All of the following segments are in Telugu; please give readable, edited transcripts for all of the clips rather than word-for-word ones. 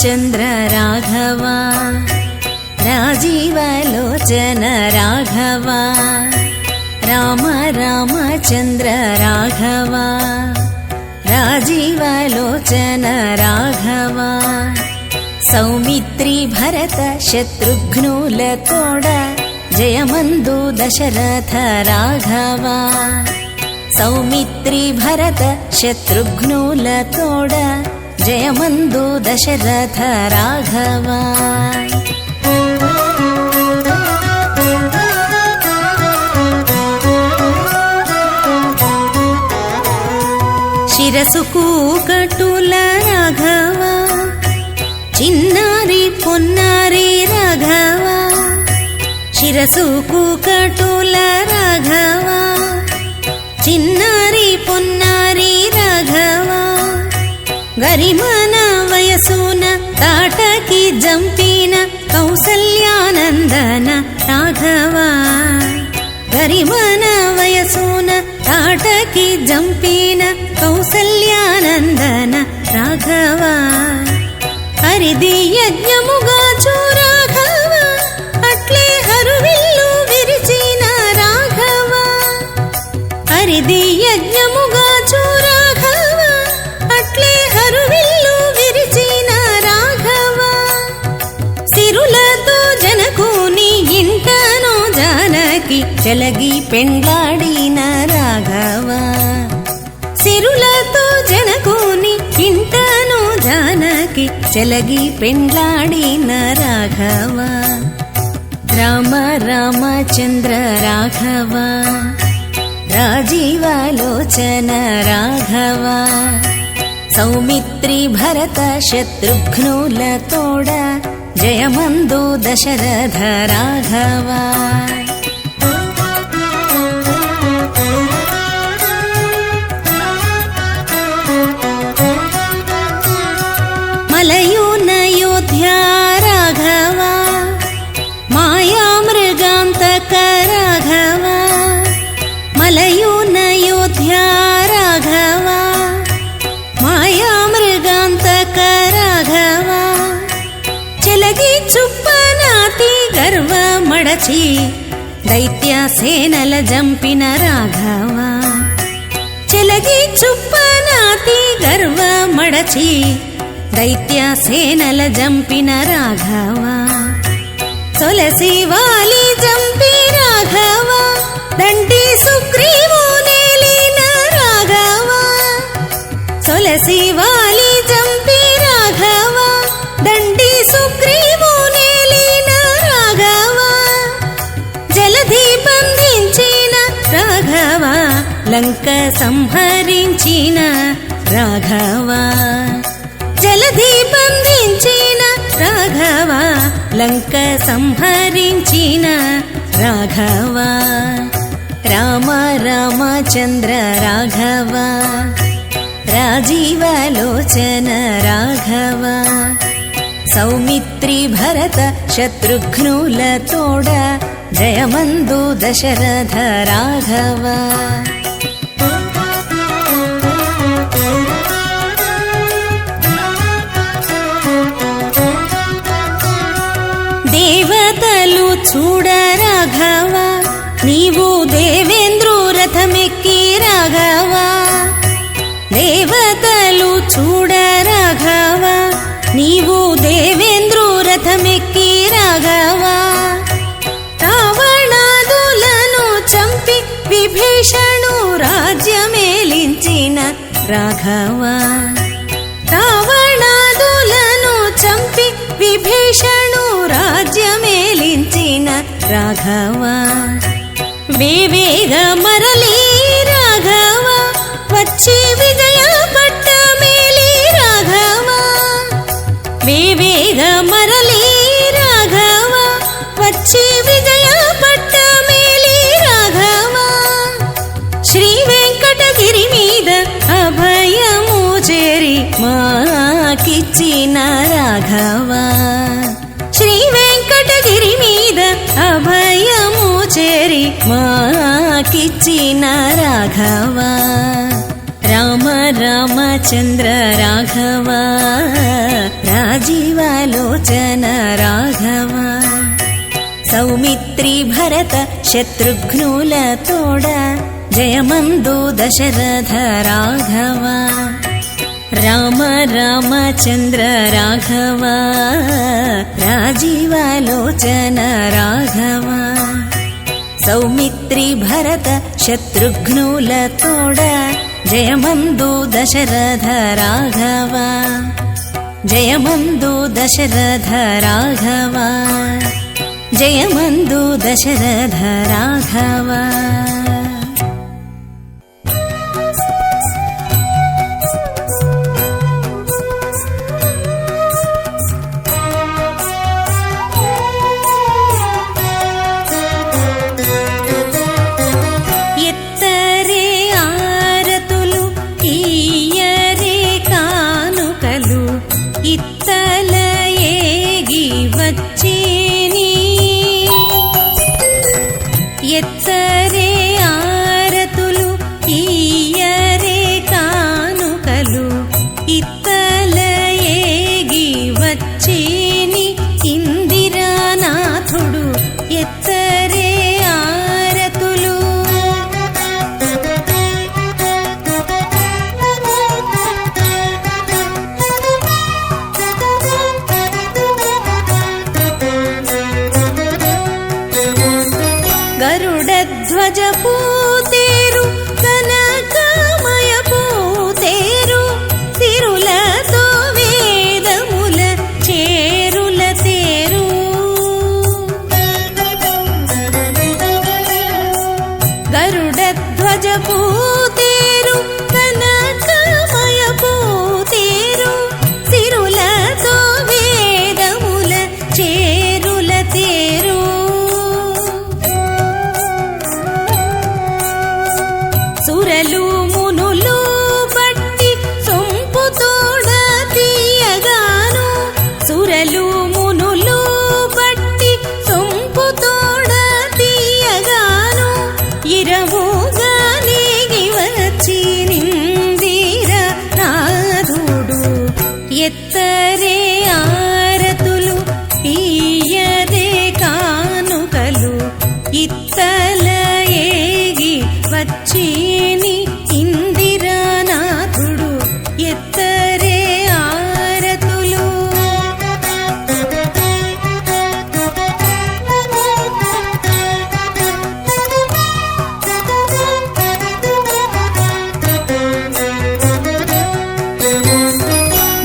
రామచంద్ర రాఘవ రాజీవలోచన రాఘవ రామ రామచంద్ర రాఘవ రాజీవలోచన రాఘవ సౌమిత్రి భరత శత్రుఘ్నుల తోడ జయమందు దశరథ రాఘవ సౌమిత్రి భరత శత్రుఘ్నుల తోడ జయమందు దశరథ రాఘవ శిరసు కూకటుల రాఘవ చిన్నారి పొన్నారి రాఘవ శిరసు కూకటుల రాఘవ చిన్నారి పొన్నారి రాఘవ గరిమన వయసున తాటకి జంపిన కౌసల్యానందన రాఘవ గరిమన వయసున తాటకి జంపిన కౌసల్యానందన రాఘవ హరిది యజ్ఞముగా రాఘవ అట్లే హరువిల్లు విరిచిన రాఘవ హరిది యజ్ఞముగా రాఘవ అట్లే హరువిల్లు విరిచిన రాఘవ సిరులతో జనకుని ఇంటనో జానకి చెలగి పెండ్లాడిన రాఘవ సిరులతో జనకుని ఇంటనో జానకి చెలగి పెండ్లాడిన రాఘవ రామ రామచంద్ర రాఘవ రాజీవలోచన రాఘవ సౌమిత్రి భరత శత్రుఘ్నుల తోడ జయమందు దశరథ రాఘవ మలయూనయోధ్య రాఘవ మాయామృగాంతక రాఘవ మలయూనయోధ్య రాఘవ మాయామృగాంతక రాఘవ చెలగి చుప్పనాతి గర్వ మడచి దైత్య సేనల జంపిన రాఘవ చెలగి చుప్పనాతి గర్వ మడచి దైత్య సేనల జంపిన రాఘవ సొలసి వాలి జంపి రాఘవ దండి సుగ్రీవు నేలిన రాఘవ సొలసి వాలి జంపి రాఘవ దండి సుగ్రీవు నేలిన రాఘవ జలధి బంధించిన రాఘవ లంక సంహరించిన రాఘవ జలధి బంధించిన రాఘవ లంక సంహరించిన రాఘవ రామ రామచంద్ర రాఘవ రాజీవలోచన రాఘవ సౌమిత్రి భరత శత్రుఘ్నుల తోడ జయమందు దశరథ రాఘవ దేవతలు చూడ రాఘవ నీవు దేవేంద్రు రథమెక్కి రాఘవ దేవతలు చూడ రాఘవ నీవు దేవేంద్రు రథమెక్కి రాఘవ రావణాదులను చంపి విభీషణు రాజ్యమేలించిన రాఘవ రావణాదులను చంపి విభీషణు రాజ్యమేలించిన రాఘవ వేవేగ మరలి రాఘవ వచ్చి విజయ పట్టమేలి రాఘవ వేవేగ మరలి రాఘవ వచ్చి విజయ పట్టమేలి రాఘవ శ్రీ వెంకటగిరి మీద అభయము చేరి మాకిచ్చిన రాఘవ శ్రీ వెంకటగిరి మీద అభయము చేరి మాకిచ్చిన రాఘవ రామ రామచంద్ర రాఘవ రాజీవలోచన రాఘవ సౌమిత్రి భరత శత్రుఘ్నుల తోడ జయమందు దశరథ రాఘవ రామ రామచంద్ర రాఘవ రాజీవలోచన రాఘవ సౌమిత్రి భరత శత్రుఘ్నుల తోడ జయమందు దశరథ రాఘవ జయమందు దశరథ రాఘవ జయమందు దశరథ రాఘవ ఎత్తరే ఆరతులు ఈయరే కానుకలు ఇత్తల ఏగి వచ్చేని ఇందిరానాథుడు ఎత్తరే ఆరతులు గరుడధ్వజ పూతేరు కనకమయ పూతేరు సిరులతో వేదముల చేరుల తేరు గరుడధ్వజ పూతేరు కనకమయ పూతేరు సిరులతో వేదముల చేరుల తేరు సురలు మునులు బట్టి సొంపుతోడ తీయగాను సురలు మునులు బట్టి సొంపుతోడ తీయగాను ఇరవుగా నీగి వచ్చి నిందిర నాథుడు ఎత్తరే ఆరతులు ఈయదే కానుకలు ఇత్తల ఏగి వచ్చేని ఇందిరానాథుడు ఎత్తరే ఆరతులు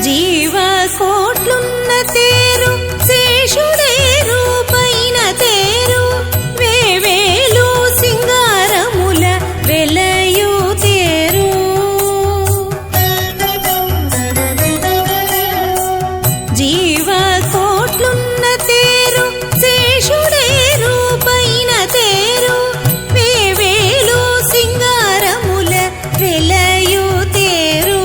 జీవ కోట్లున్న తేరు శేషుడే రూపైన తేరు వేవేలు సింగారముల వెలయు తేరు జీవ కోట్లున్న తేరు శేషుడే రూపైన తేరు వేవేలు సింగారముల వెలయు తేరు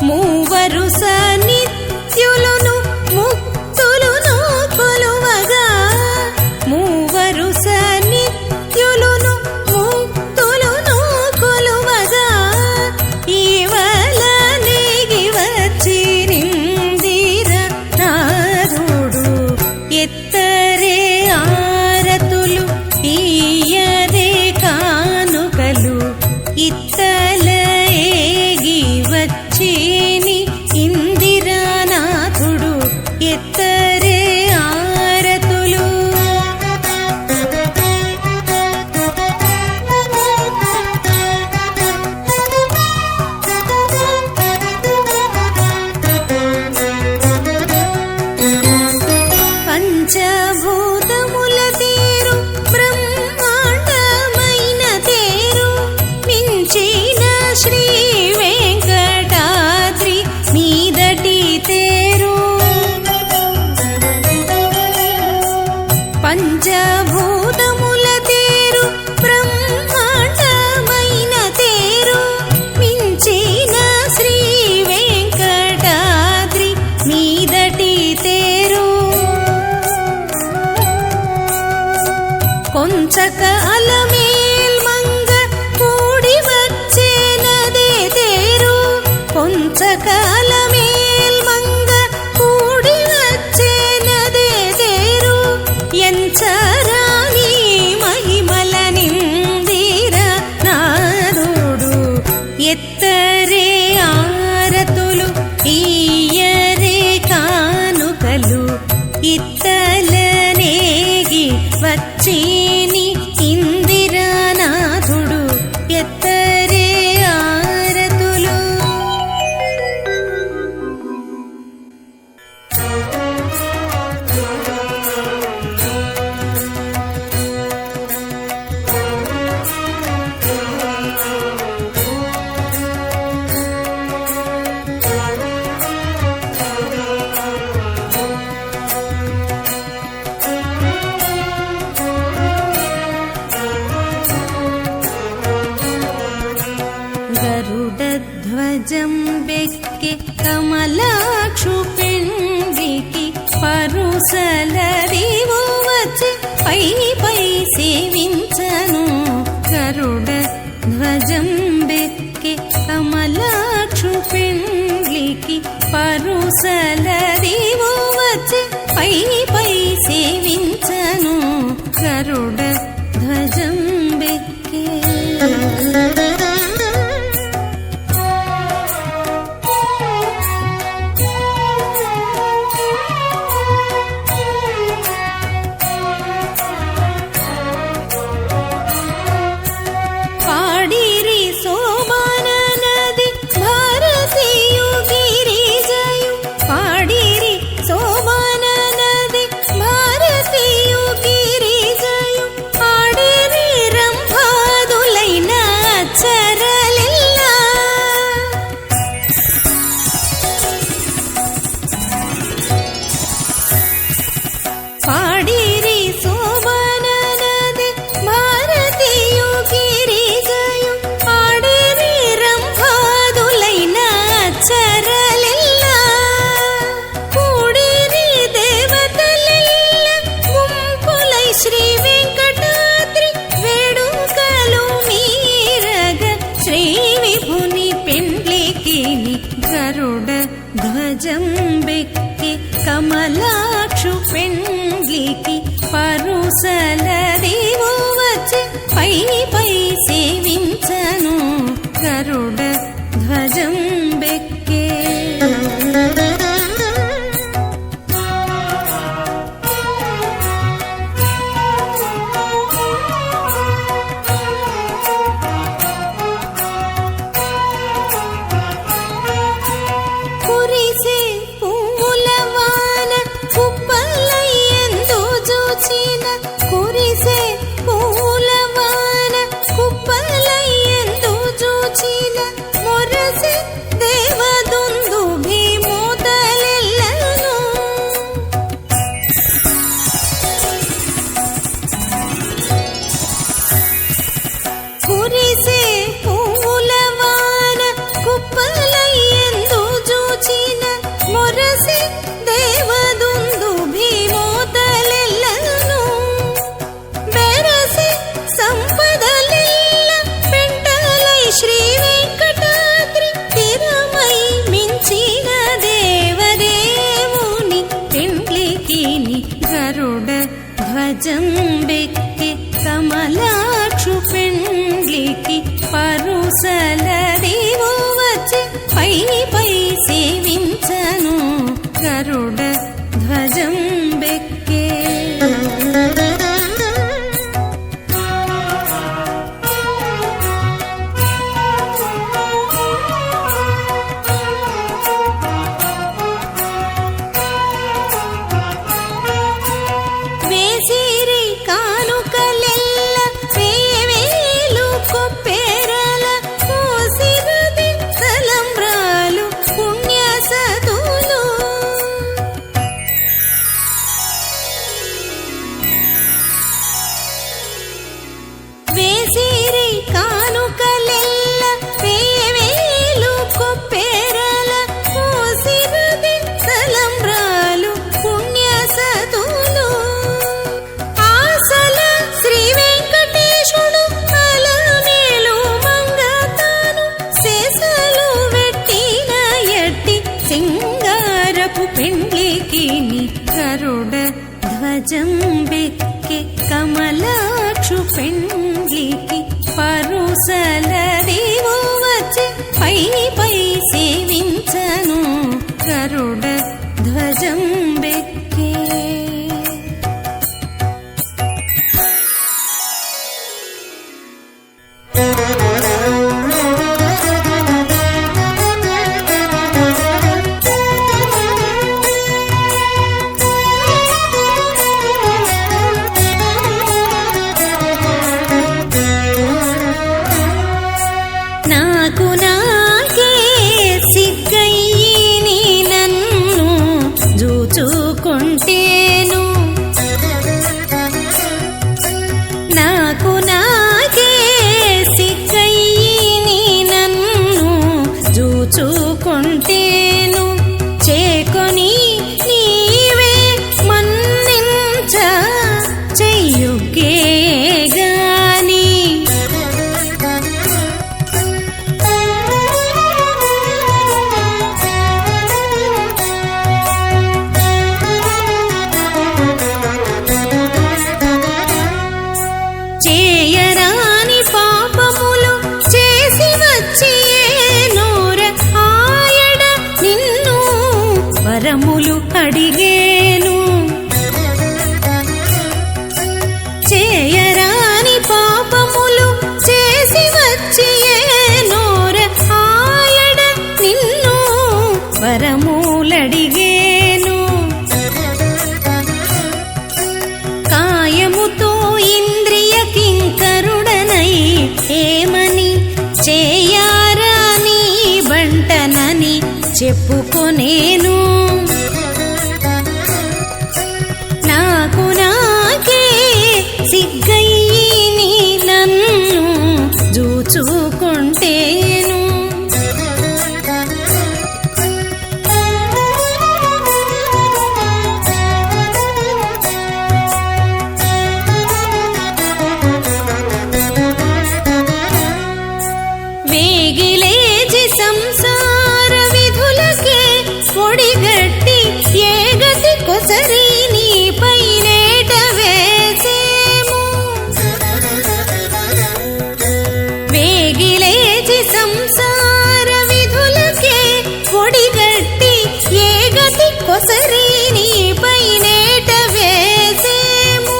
మూవరుస నిత్యులును ముక్తులును కొలువగా మూవరుస నిత్యులును ముక్తులును కొలువగా ఈవల నీగి వచ్చి నిందిర నాథుడు ఎత్తరే ఆరతులు ఈయదే కానుకలు ఇత్తల ఏగి వచ్చేని ఇందిరానాథుడు ఎత్తరే ఆరతులు పంచభూతముల తేరు బ్రహ్మాండమైన తేరు మించిన శ్రీ వెంకటాద్రి మీదటి తేరు పంచభూతముల తేరు బ్రహ్మాండమైన తేరు మించిన శ్రీ వెంకటాద్రి మీదటి తేరు కొంచక అలమేల్ ధ్వజం బెక్కె కమలాక్షు పెండ్లికి పరుసలదివో వచ్చి పై పై సేవించను గరుడ ధ్వజం బెక్కె కమలాక్షు పెండ్లికి పరుసలదివో వచ్చి పై పై సేవించను గరుడ ధ్వజం బెక్కె ధ్వజం బెక్కె కమలాక్షు పెండ్లికి పరుసలదివో వచ్చి పై పై సేవించను గరుడ ధ్వజం బెక్కె ధ్వజం బెక్కె కమలాక్షు పెండ్లికి పరుసలదివో వచ్చి పై పై సేవించను గరుడ ధ్వజం బెక్కె గరుడ ధ్వజం బెక్కె కమలాక్షు పెండ్లికి పరుసలదివో వచ్చి పై పై సేవించను గరుడ ధ్వజం బెక్కె ఏమని చేయారా నీ బంటనని చెప్పుకొనేను. నాకు నాకే సిగ్గయ్యి నీ నన్ను జూచుకుంటేను. వేగిలేచి సంసార విధులకే ఒడిగట్టి ఏ గతి కొసరి నీపై నేట వేసేము. వేగిలేచి సంసార విధులకే ఒడిగట్టి ఏ గతి కొసరి నీపై నేట వేసేము.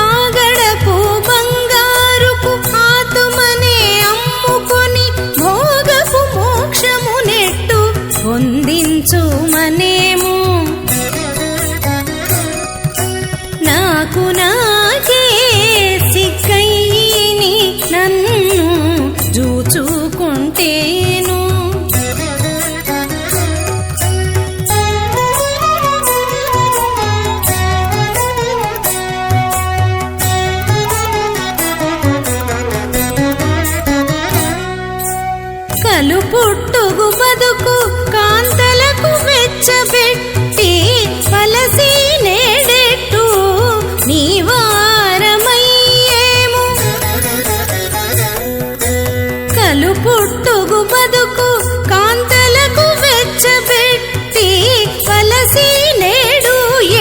ఆగడపు బంగారుకు ఆతుమనే అమ్ముకొని భోగపు మోక్షము నెట్టు పొందించుమనేము. నాకు నాకే సిగ్గయ్యి నన్ను జూచుకుంటేను. కలు పుట్టుగు బతుకు కాంతలకు వెచ్చబెట్టి పలసి నేడెట్టు నీ వారమయ్యేము. కలు పుట్టుగు బతుకు కాంతలకు వెచ్చబెట్టి పలసి నేడు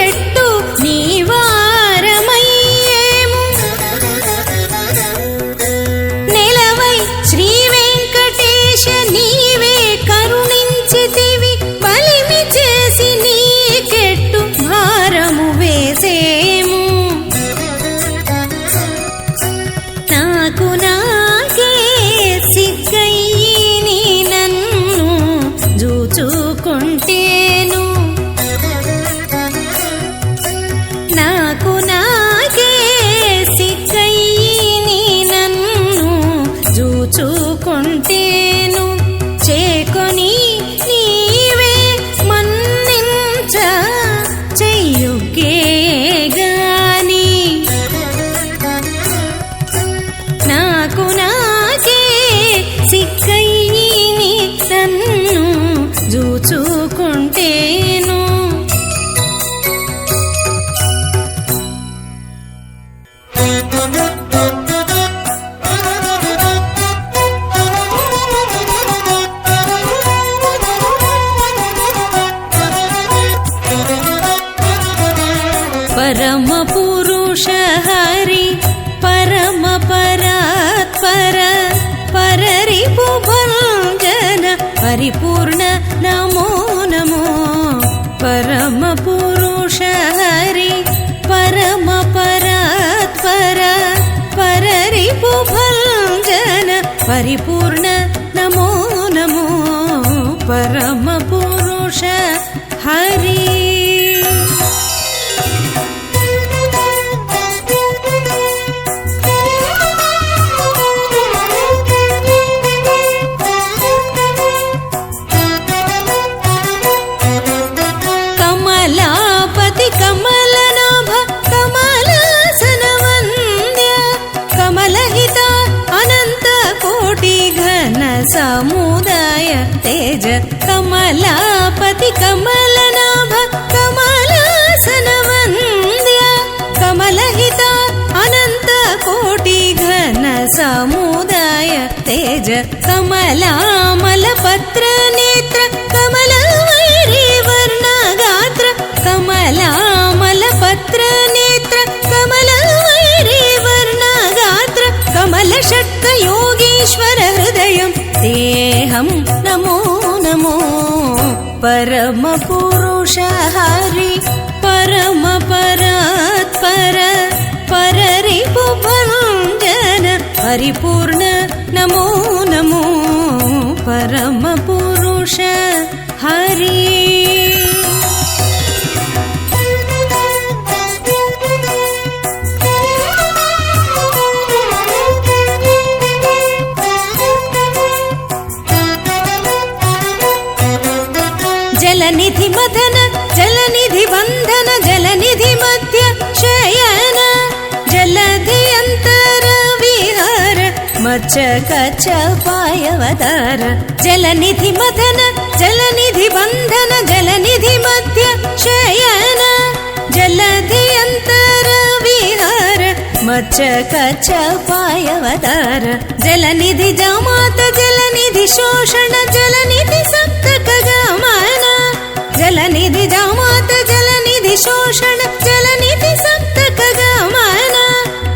ఎట్టు నీ వారమయ్యేము. నెలవై శ్రీ వెంకటేశ నీవే కరుణించితివి బలిమి చేసి నీకెట్టు భారము వేసేము. నాకు నాకే సిగ్గయ్యి నన్ను జూచుకుంటేను. నాకు నాకే సిగ్గయ్యి నన్ను జూచుకుంటేను. చేకొని నీవే మన్నించ చెయ్యుగే గాని నాకు నాకే సిగ్గయ్యి నన్ను జూచుకుంటేను. పరమ పురుష హరి పరమ పరాత్పర పరరిపు భంజన పరిపూర్ణ నమో నమో. పరమ పురుష హరి పరమ పరాత్పర పరరిపు భంజన పరిపూర్ణ నమో నమో. పరమ పురుష హరి కమలాపతి కమలనాభ కమలాసన వంద్య కమలహిత అనంత కోటి ఘన సముదాయ తేజ. కమలాపతి కమలనాభ కమలాసన వంద్య కమలహిత అనంత కోటి ఘన సముదాయ తేజ. కమలామల పత్ర నేత్ర కమల వైరి వర్ణ గాత్ర. కమలామల పత్ర నేత్ర కమల వైరి వర్ణ గాత్ర. కమల షట్క యోగీశ్వర హృదయం దేహం నమో నమో. పరమ పురుష హరి పరమ పరాత్పర పరరిపు భంజన పరిపూర్ణ నమో నమో. పరమ పురుష హరి జలనిధి మదన జలనిధి బంధన జలనిధి మధ్య శయన జలధి అంతర విహార మత్స్య కచ్చ పాయవతార జలనిధి మదన జలనిధి బంధన జలనిధి మధ్య శయన జలధి అంతర విహార మత్స్య కచ్చ పాయవతార జలనిధి జామాత జలనిధి శోషణ జలనిధి సప్తక గమన జలనిధి జామాత జలనిధి శోషణ జలనిధి సప్తక గమన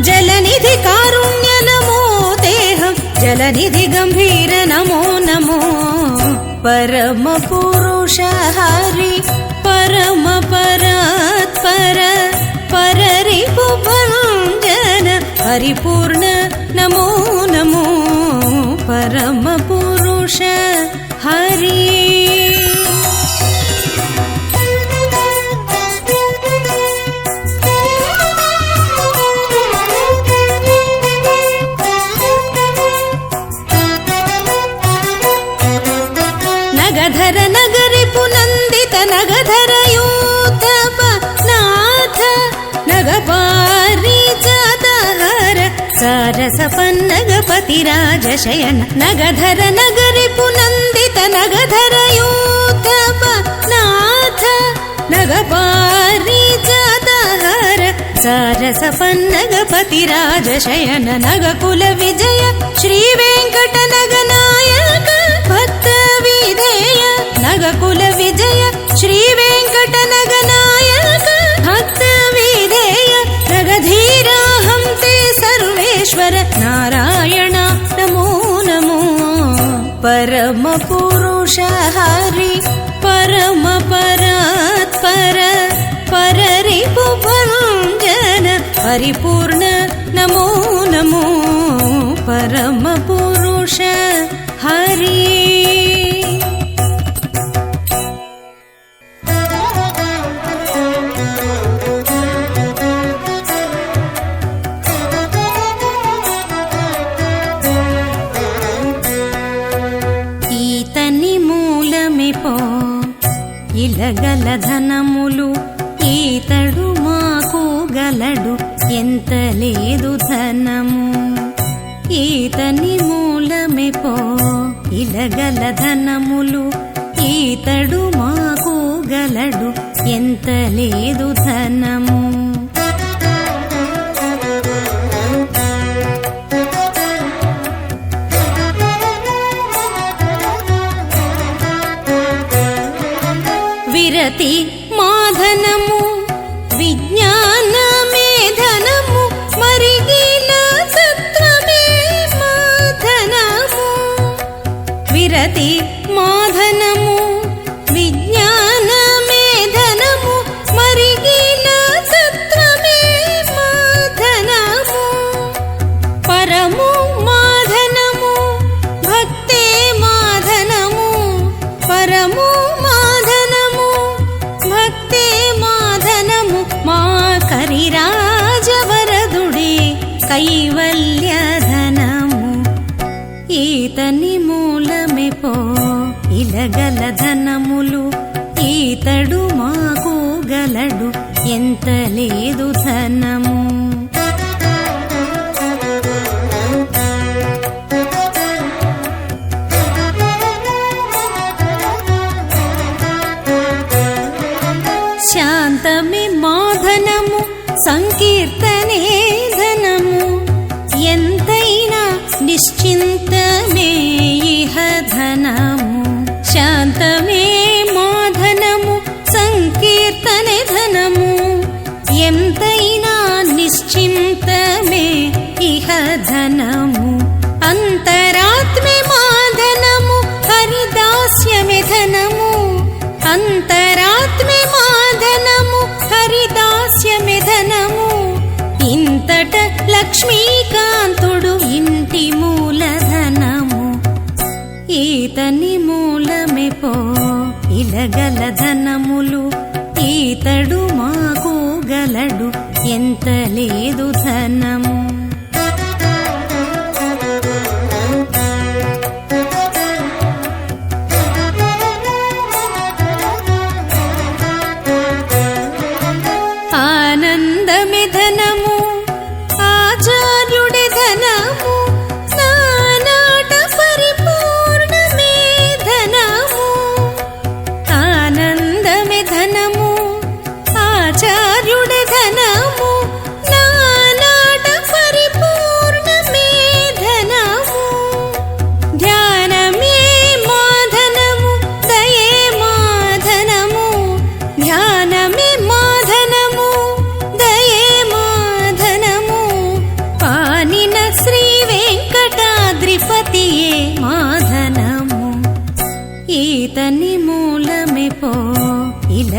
జలనిధి కారుణ్య నమో దేహం జలనిధి గంభీర నమో నమో పరమ పురుష హరి పరమ పరాత్పర పరరిపు భంజన పరిపూర్ణ నమో నమో పరమ పురుష హరి నగధర నగరిపు నందిత నగధర యూతప నాథ నగపారిజాతహర సారస పన్నగపతి రాజశయన నగధర నగరిపు నందిత నగధర యూతప నాథ నగపారిజాతహర సారస పన్నగపతి రాజశయన నగకుల విజయ శ్రీ వెంకట నగనాయక భక్త విధేయ నగకుల విజయ శ్రీ వెంకట నగనాయక భక్త విధేయ నగధీరాహం తే సర్వేశ్వర నారాయణ నమో నమో పరమ పురుష హరి పరమ పరాత్పర పరరిపు భంజన పరిపూర్ణ నమో నమో పరమ పురుష హరి ఈతని మూలమిపో ఇలగల ధనములు ఈతడు మాకు గలడు ఎంత లేదు ధనము ఈతని మూలమిపో ఇలగల ధనములు ఈతడు మాకు గలడు ఎంత లేదు ధనము విరతి మాధనము విజ్ఞానమే ధనము మరిగిన సత్వమే మాధనము విరతి మాధనము విజ్ఞానమే ధనము మరిగిన సత్వమే మాధనము పరము మాధనము భక్తే మాధనము పరము భక్తే మాధనము మా కరిరాజవరదుడే కైవల్య ధనము ఈతని మూలమిపో ఇలగల ధనములు ఈతడు మాకు గలడు ఎంత లేదు ధనము శాంతమే మాధనము సంకీర్తనే ధనము ఎంతైనా నిశ్చింతమే ఇహ ధనము శాంతమే మాధనము సంకీర్తనే ధనము ఎంతైనా నిశ్చింతమే ఇహ ధనము అంతరాత్మే మాధనము హరిదాస్యమే ధనము అంతరాత్మే మాధనము హరిదాస్యమే ధనము ఇంతట లక్ష్మీకాంతుడు ఇంటి మూలధనము ఈతని మూలమిపో ఇలగల ధనములు ఈతడు మాకు గలడు ఎంత లేదు ధనము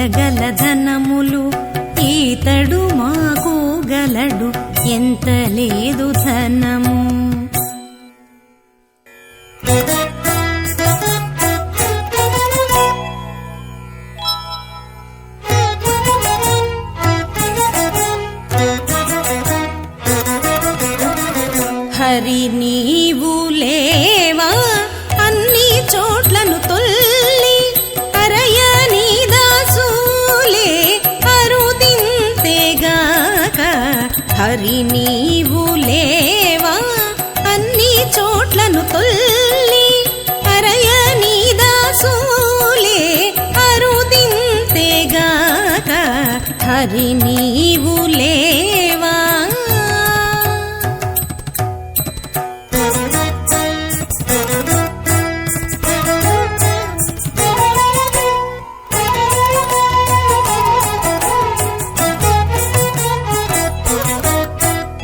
ఇయ్యగల ధనములు ఈతడు మాకు గలడు ఎంత లేదు ధనము. హరి నీవు లేవా అన్ని చోట్లను తొల్లి అరయ నీ దాసులే అరుదింతేగాక. హరి నీవు లేవా అన్ని చోట్లను తొల్లి అరయ నీ దాసులే అరుదింతేగాక. హరి నీవు లేవా.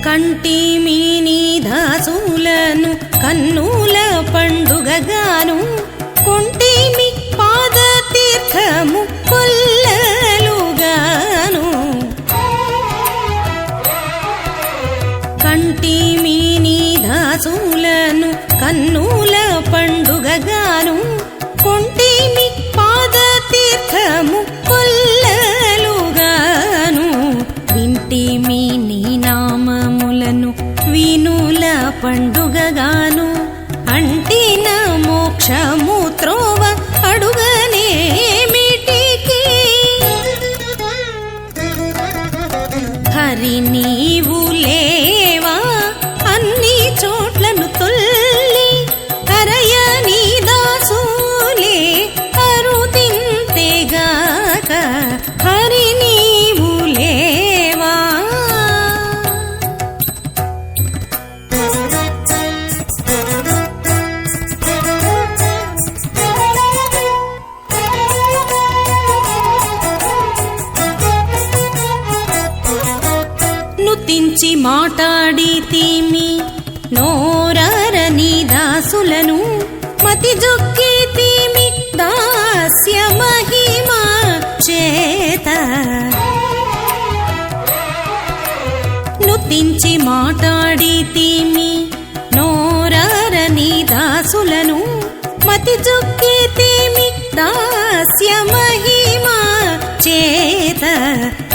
కంటిమి నీ దాసులను కన్నుల పండుగగాను కొంటిమి పాదతీర్థము కొల్లలుగాను. కంటిమి నీ దాసులను కన్నుల పండుగగాను కొంటిమి పాదతీర్థము కొల్లలుగాను. వింటిమి నీ నామములను వినుల పండుగగాను అంటిన మోక్షము త్రోవ అడుగనేమిటికి. హరి నీవు లేవా అన్ని చోట్లను తొల్లి అరయ నీ దాసులే అరుదింతేగాక. హరి నీవు లేవా. నుతించి మాటాడితిమి నోరారని దాసులను మతి జొక్కితిమి దాస్య మహిమా చేత. నుతించి మాటాడితిమి నోరారని దాసులను మతి జొక్కితిమి దాస్య మహిమా చేత.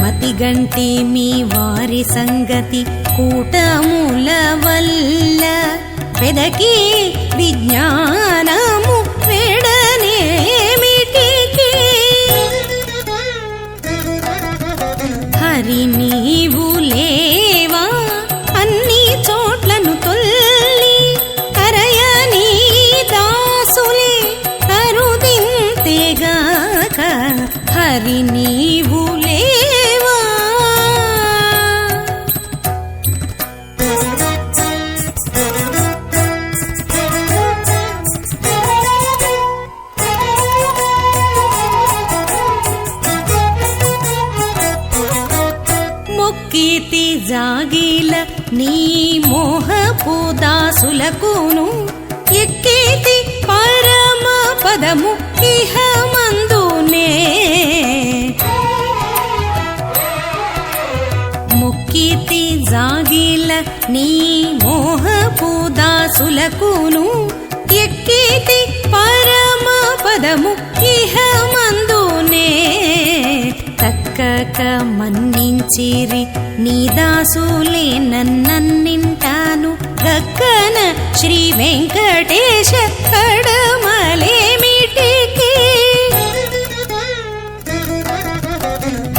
మతిగంటి మీ వారి సంగతి కూటముల వల్ల వెదకి విజ్ఞానము వేడనేమిటికి. హరి నీవు లేవా అన్ని చోట్లను తొల్లి అరయ నీ దాసులే అరుదింతేగాక. హరి నీవు లేవా. మొక్కితి జాగిల నీ మోహపు దాసులకును ఎక్కితి పరమ పదము ఇహ మందునే. మొక్కితి జాగిల నీ మోహపు దాసులకును ఎక్కితి పరమ పదము ఇహ మందునే. తక్కక మన్నించిరి నీ దాసులే నన్నన్నింటాను గక్కన శ్రీ వెంకటేశ కడమలేమిటికి.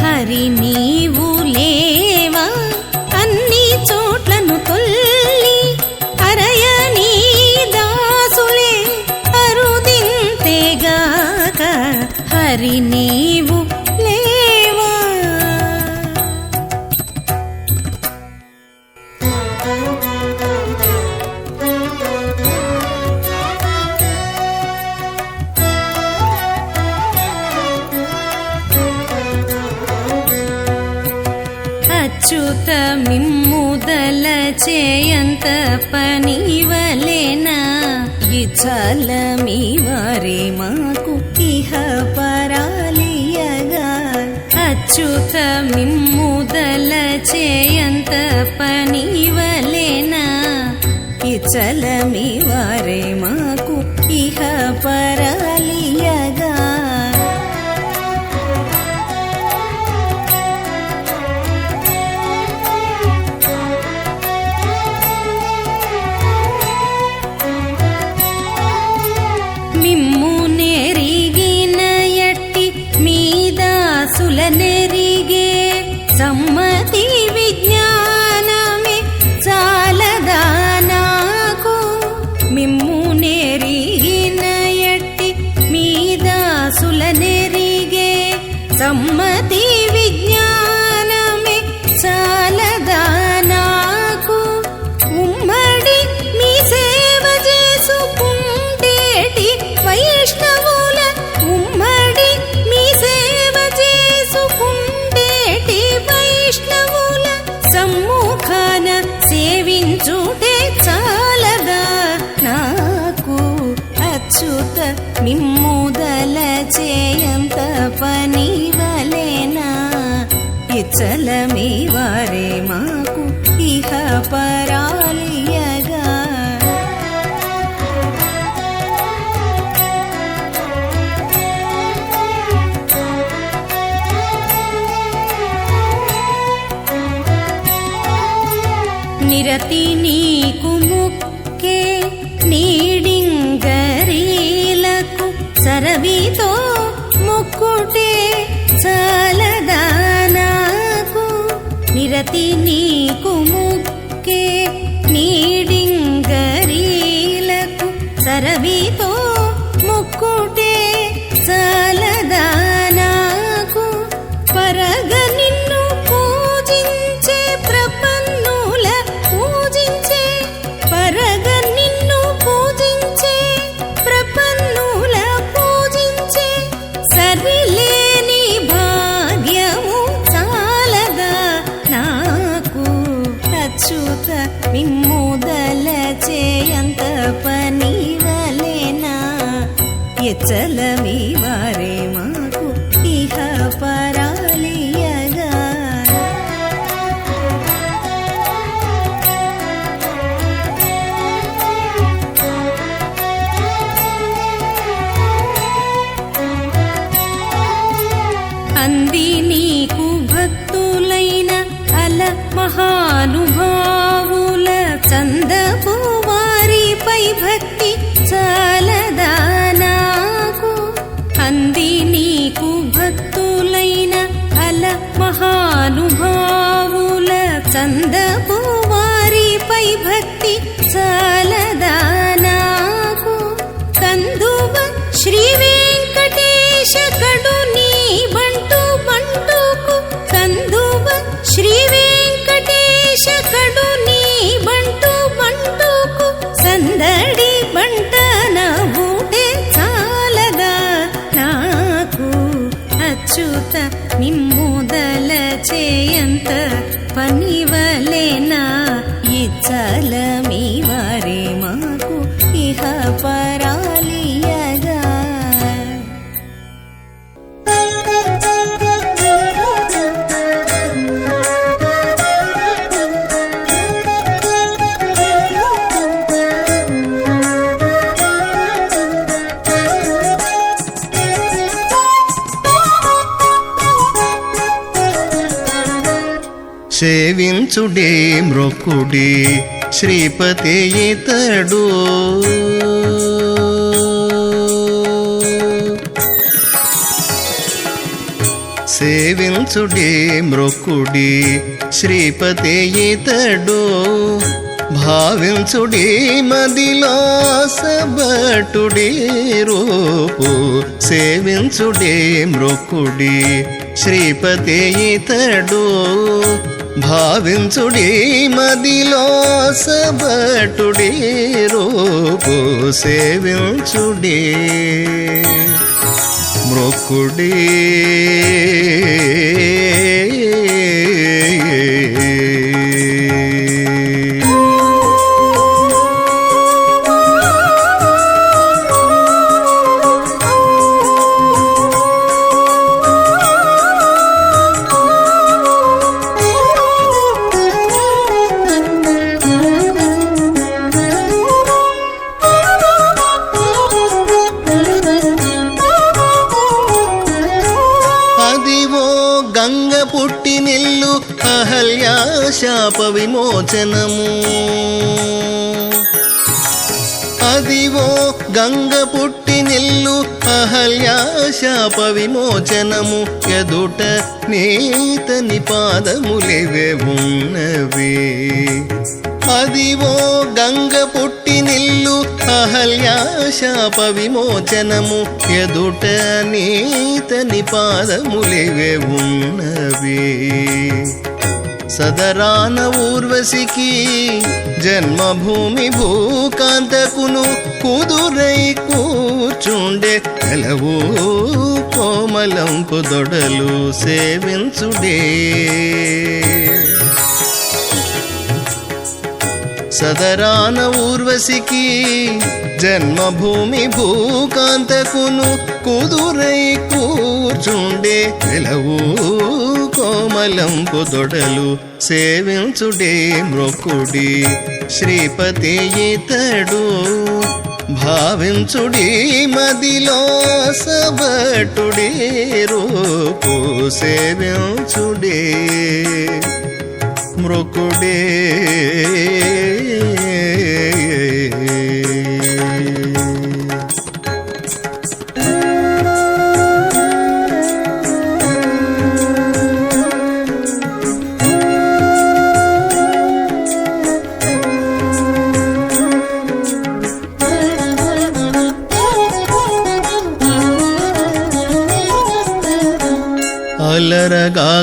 హరి నీవు లేవా అన్ని చోట్లను తొల్లి అరయ నీ దాసులే అరుదింతేగాక. హరి నీవు లేవా. అచ్యుత మిమ్ముదల చేయంత పనివలెనా విచల మీ వారి మాకు ఇహ పరాలియగా. అచ్యుత మిమ్ముదల చేయంత పనివలెనా ఇచలమి వారే మాకు ఇహ పరాలియగా నెరిగే సమ్మతి విజ్ఞానమే చాలదా నాకు మిమ్ము నెరిగిన ఎట్టి మీదాసుల నెరిగే సమ్మతి విజ్ఞానమే చాలదా నాకు ఉమ్మడి మీ సేవ చేసుకుంటేటి వైష్ణవుల ఉమ్మడి మీ సేవ చేసుకుంటేటి వైష్ణవుల సమ్ముఖాన సేవించుటే చాలదా నాకు అచ్యుత మిమ్ముదల చేయంత పనివలెనా ఇచలమి వారే మాకు ఇహ పరాలియగా నిరతి నీకు ముక్కే నీడింగరీలకు సరవితో ముక్కుటే చాలదా నాకు నిరతి నీకు ముక్కే నీడింగరీలకు సరవితో ముక్కుటే చాలదా నాకు పరగ నిన్ను పూజించే ప్రపన్నుల పూజించే పరగ నిన్ను పూజించే ప్రపన్నుల పూజించే సరిలేని భాగ్యము చాలదా నాకు అచ్యుత మిమ్ముదల చేయంత పనివలెనా ఎచ్చలమి వారే మాకు ఇహ పరాలియగా అంది నీకు భక్తులైన అల మహానుభావుల చందపు వారిపై భక్తి చాలదా నాకు అంది నీకు భక్తులైన అల మహానుభావుల చందపు వారిపై భక్తి చాలదా నాకు కందువ శ్రీ వెంకటేశ కడు నీ బంటు బంటుకు కందువ శ్రీ వెంకటేశ కడు నీ బంటు బంటుకు సందడి బంటన బూటే చాలదా నాకు అచ్యుత మిమ్ముదల చేయంత పనివలెనా ఇచ్చలమి వారే మాకు ఇహ పరాలియగా సేవించుడే మ్రొక్కుడి శ్రీపతి ఇతడు సేవించుడే మ్రొక్కుడి శ్రీపతి ఇతడు భావించుడి మదిలో సబటుడి రూపు సేవించుడే మ్రొక్కుడి శ్రీపతి ఇతడు భావించుడి మదిలో సబటుడి రూపు సేవించుడి మ్రొక్కుడి అదివో గంగ పుట్టి నిల్లు అహల్యా శాప విమోచనము. అదివో గంగ పుట్టి నిల్లు అహల్యా శాప విమోచనము. ఎదుట నీతని పాదములివే ఉన్నవి. అదివో గంగ పుట్టి నిల్లు అహల్యా శాప విమోచనము. ఎదుట నీతని పాదములివే ఉన్నవి. సదరాన ఊర్వశికి జన్మభూమి భూకాంతకును కుదురై కూర్చుండే నెలవు కోమలంకు దొడలు సేవించుడే. సదరాన ఊర్వశికి జన్మభూమి భూకాంతకును కుదురై కూర్చుండే నెలవు కోమలంకు దొడలు సేవించుడే మ్రొక్కుడి. శ్రీపతి ఇతడు భావించుడి మదిలో సబటుడి రూపు సేవించుడే మ్రొక్కుడే.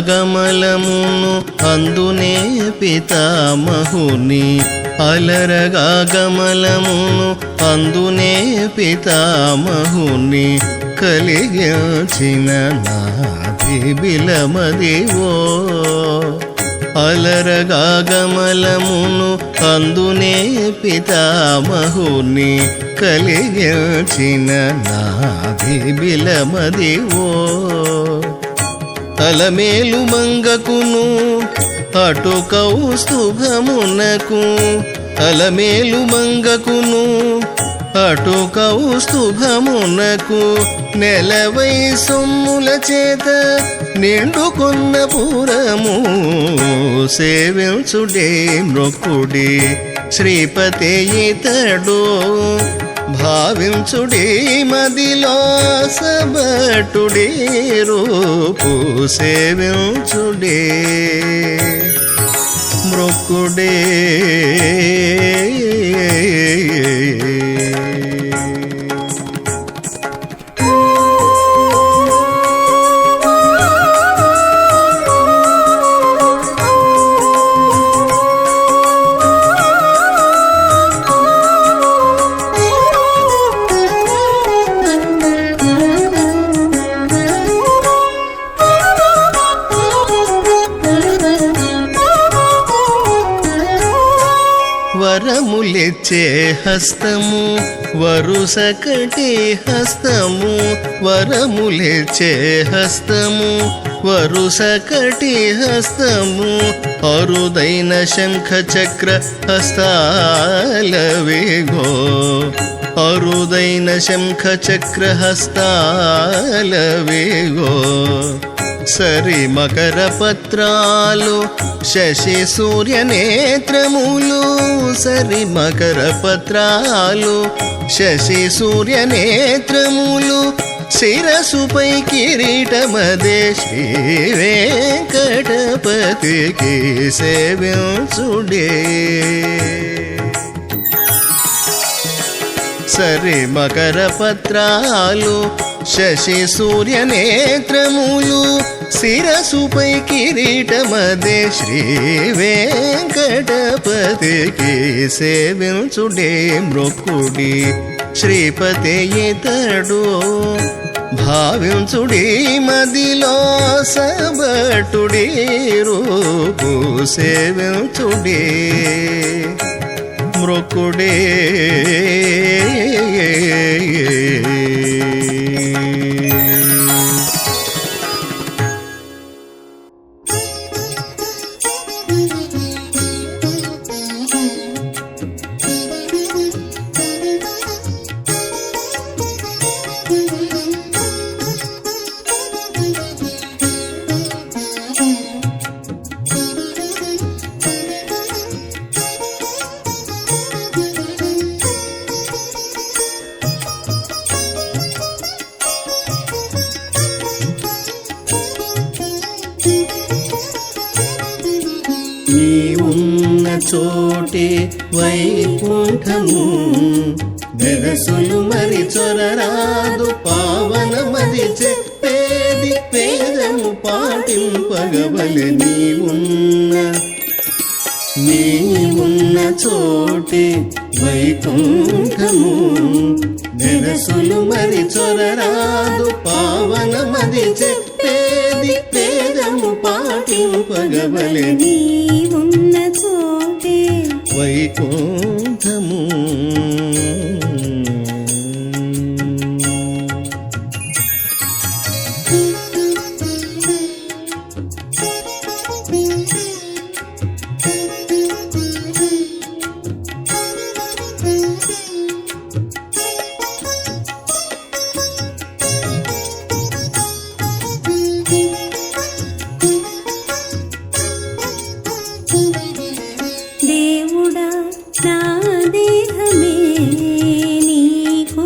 అలరగాగమలమును అందునే పితామహుని. అలరగాగమలమును అందునే పితామహుని. కలిగించిన నాభిబిలమదివో. అలరగాగమలమును అందునే పితామహుని. కలిగించిన నాభిబిలమదివో. అలమేలు మంగకును అటు కౌస్తుభమునకు. అలమేలు మంగకును అటు కౌస్తుభమునకు. నెలవై సొమ్ముల చేత నిండుకొన్న పురము సేవించుడే మ్రొక్కుడి. శ్రీపతి ఇతడు భావించుడి మదిలో సబటుడి రూపు సేవించుడే మ్రొక్కుడే. వరములిచ్చే హస్తము వరుసకటి హస్తము. వరములిచ్చే హస్తము వరుసకటి హస్తము. అరుదైన శంఖ చక్ర హస్తాలవిగో. అరుదైన శంఖ చక్ర హస్తాలవిగో. సరి మకర పత్రాలు శశి సూర్య నేత్రములు. సరి మకర పత్రాలు శశి సూర్య నేత్రములు. శిరసుపై కిరీటమదే శ్రీ వెంకటపతికి సేవించుడే. సరి మకర పత్రాలు శశి సూర్య నేత్రములు. శిరసుపై కిరీటమదే శ్రీ వెంకటపతికి సేవించుడే మ్రొక్కుడి. శ్రీపతి ఇతడు భావించుడి మదిలో సబటుడి రూపు సేవించుడే మ్రొక్కుడే. నీ ఉన్న చోటే వైకుంఠము వెరసులు మరి చొరరాదు పావనమది చెప్పేది పేదము పాటింపగవలె నీ ఉన్న చోటే వైకుంఠము వెరసులు మరి చొరరాదు పావనమది చెప్పేది పేదము పాటింపగవలె నీ ఉన్న చోటే వైకుంఠము. దేవుడా నా దేహమే నీకు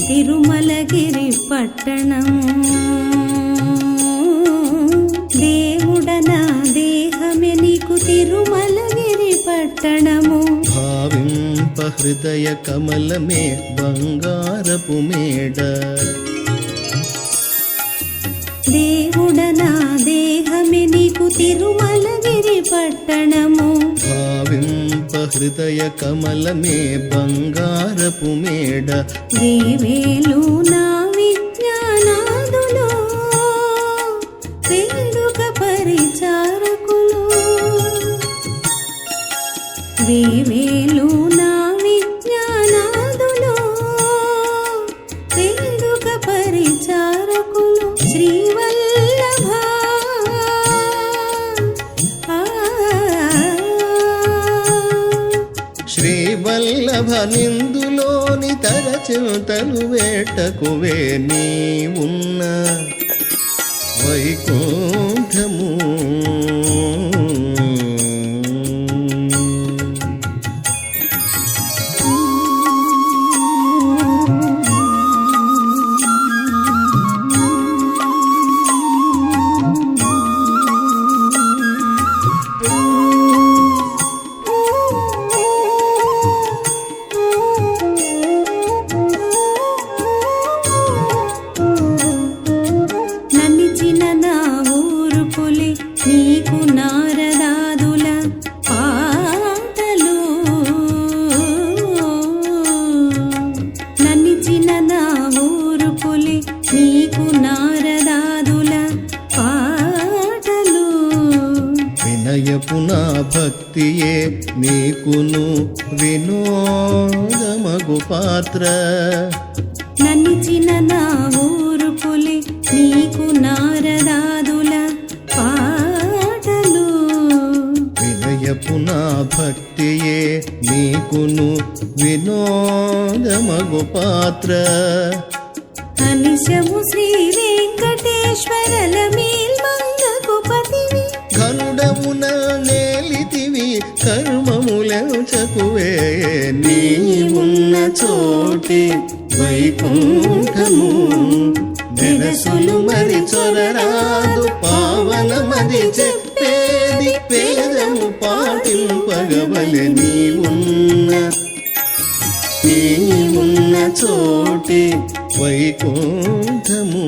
తిరుమలగిరి పట్టణము. దేవుడా నా దేహమే నీకు తిరుమలగిరి పట్టణము. భావింప హృదయ కమలమే బంగారపు మేడ. దేవుడా నా దేహమే నీకు తిరుమలగిరి పట్టణము. భావింప హృదయ కమలమే బంగారపు మేడ. వేవేలు నా విజ్ఞానాదులో వేడుక పరిచారకులు. వేవేలు నా విజ్ఞానాదులో వేడుక పరిచారకులు. శ్రీవల్లభ శ్రీవల్లభ నిందులోని తరచింతలు వేటకువే నీ ఉన్న వైకుంఠము. నన్నిచిన నా ఊరు పులి నీకు నారదాదుల పాటలు. నన్నిచిన నా ఊరు పులి నీకు నారదాదుల పాటలు. వినయపు నా భక్తియే నీకును వినోదమగు పాత్ర. నన్నిచిన నా ఊరు పులి నీకు నారదాదుల పాటలు. వినయపు నా భక్తియే నీకును వినోదమగు పాత్ర. అనిశము శ్రీ వెంకటేశ్వరల మేల్మంగకు పతివి. ఘనుడమున నేలితివి కర్మములెంచకువే నీ ఉన్న చోటి వైకుంఠము వెరసులు మరి చొరరాదు పావనమది చెప్పేది పేదము పాటింపగవలె నీ ఉన్న చోటి వైకుంఠము.